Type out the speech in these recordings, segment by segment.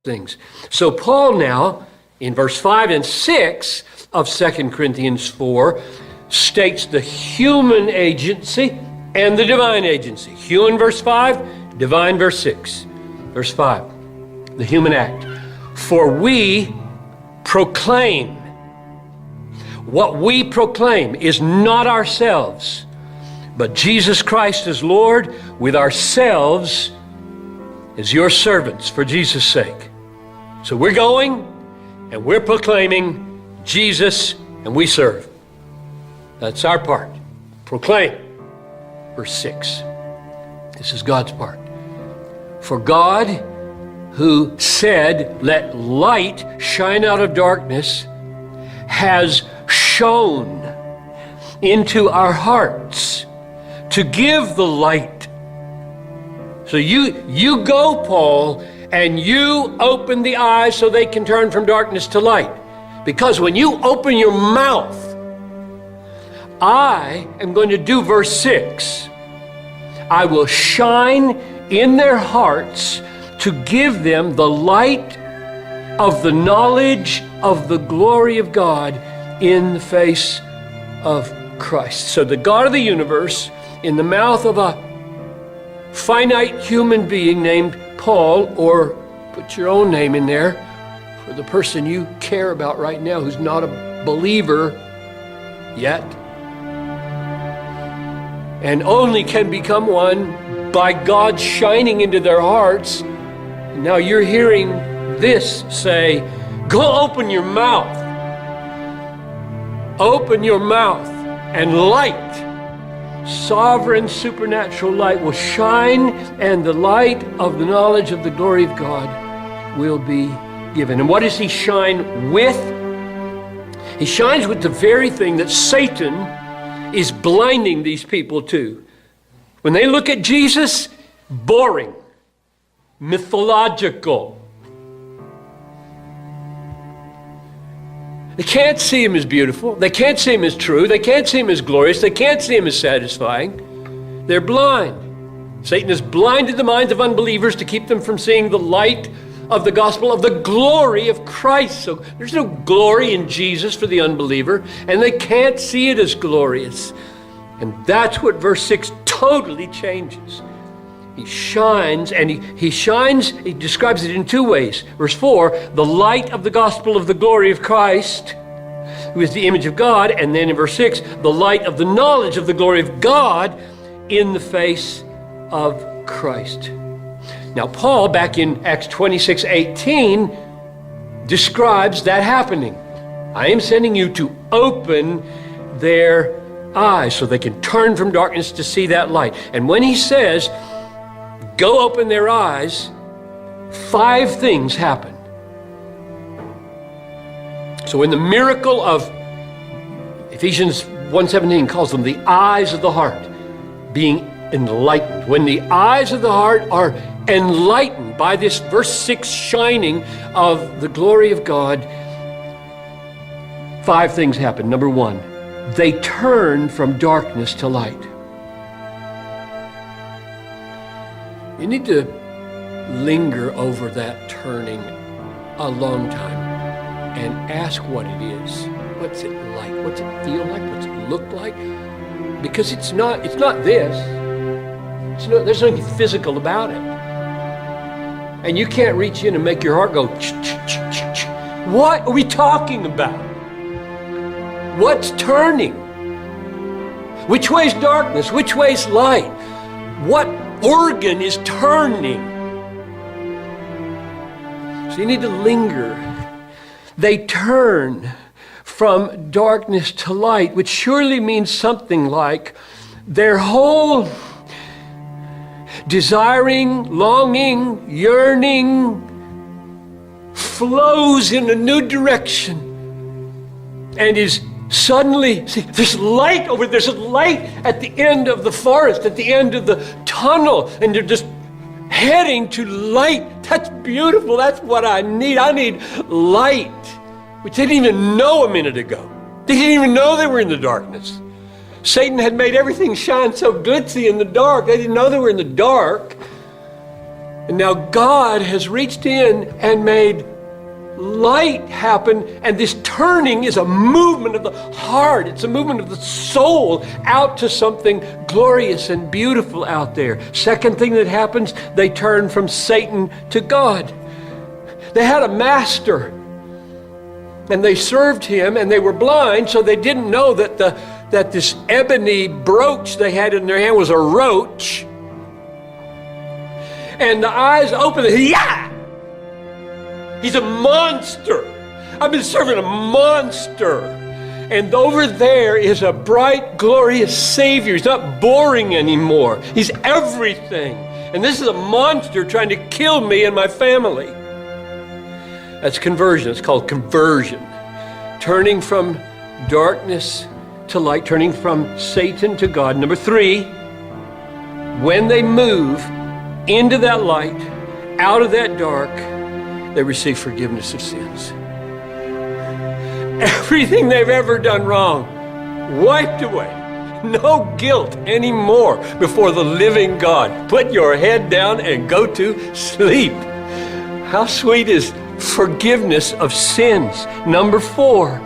things. So Paul now, in verse 5 and 6 of 2 Corinthians 4, states the human agency and the divine agency. Human, verse 5, divine, verse 6. Verse 5, the human act. For we proclaim. What we proclaim is not ourselves, but Jesus Christ as Lord, with ourselves as your servants for Jesus' sake. So we're going and we're proclaiming Jesus and we serve. That's our part. Proclaim. Verse 6. This is God's part. For God, who said, let light shine out of darkness, has shone into our hearts to give the light. So you go, Paul, and you open the eyes so they can turn from darkness to light. Because when you open your mouth, I am going to do verse 6. I will shine in their hearts to give them the light of the knowledge of the glory of God in the face of Christ. So the God of the universe, in the mouth of a finite human being named Paul, or put your own name in there for the person you care about right now who's not a believer yet, and only can become one by God shining into their hearts. Now you're hearing this say, go open your mouth. Open your mouth, and light, sovereign supernatural light will shine, and the light of the knowledge of the glory of God will be given. And what does he shine with? He shines with the very thing that Satan is blinding these people to. When they look at Jesus, boring, mythological. They can't see him as beautiful. They can't see him as true. They can't see him as glorious. They can't see him as satisfying. They're blind. Satan has blinded the minds of unbelievers to keep them from seeing the light of the gospel of the glory of Christ. So there's no glory in Jesus for the unbeliever, and they can't see it as glorious. And that's what verse 6 totally changes. He shines, and he shines, he describes it in two ways. Verse 4, the light of the gospel of the glory of Christ, who is the image of God. And then in verse 6, the light of the knowledge of the glory of God in the face of Christ. Now, Paul, back in Acts 26:18, describes that happening. I am sending you to open their eyes so they can turn from darkness to see that light. And when he says, go open their eyes, 5 things happen. So in the miracle of Ephesians 1:17 calls them the eyes of the heart, being enlightened. When the eyes of the heart are enlightened by this verse 6 shining of the glory of God, 5 things happen. Number 1, they turn from darkness to light. You need to linger over that turning a long time and ask what it is. What's it like? What's it feel like? What's it look like? Because it's not this. There's nothing physical about it. And you can't reach in and make your heart go, ch-ch-ch-ch-ch. What are we talking about? What's turning? Which way's darkness? Which way's light? What organ is turning? So you need to linger. They turn from darkness to light, which surely means something like their whole desiring, longing, yearning flows in a new direction and is suddenly, see, there's light over there. There's a light at the end of the forest, at the end of the tunnel, and they're just heading to light. That's beautiful. That's what I need. I need light, which they didn't even know a minute ago. They didn't even know they were in the darkness. Satan had made everything shine so glitzy in the dark. They didn't know they were in the dark. And now God has reached in and made light happen, and this turning is a movement of the heart. It's a movement of the soul out to something glorious and beautiful out there. Second thing that happens, they turn from Satan to God. They had a master, and they served him, and they were blind, so they didn't know that this ebony brooch they had in their hand was a roach. And the eyes opened, yeah! He's a monster. I've been serving a monster. And over there is a bright, glorious Savior. He's not boring anymore. He's everything. And this is a monster trying to kill me and my family. That's conversion. It's called conversion. Turning from darkness to light, turning from Satan to God. Number 3, when they move into that light, out of that dark, they receive forgiveness of sins. Everything they've ever done wrong, wiped away. No guilt anymore before the living God. Put your head down and go to sleep. How sweet is forgiveness of sins. Number 4,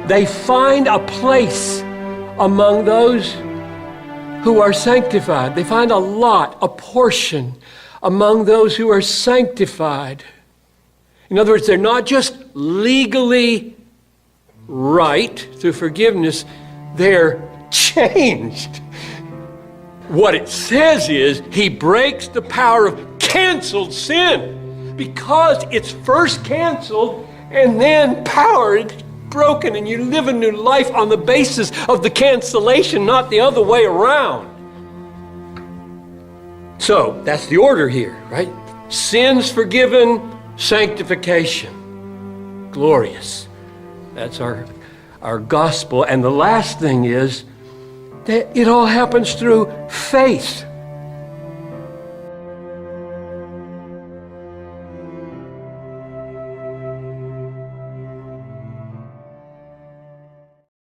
they find a place among those who are sanctified. They find a lot, a portion among those who are sanctified. In other words, they're not just legally right through forgiveness, they're changed. What it says is he breaks the power of canceled sin, because it's first canceled and then power is broken, and you live a new life on the basis of the cancellation, not the other way around. So that's the order here, right? Sins forgiven, sanctification. Glorious. That's our gospel. And the last thing is that it all happens through faith.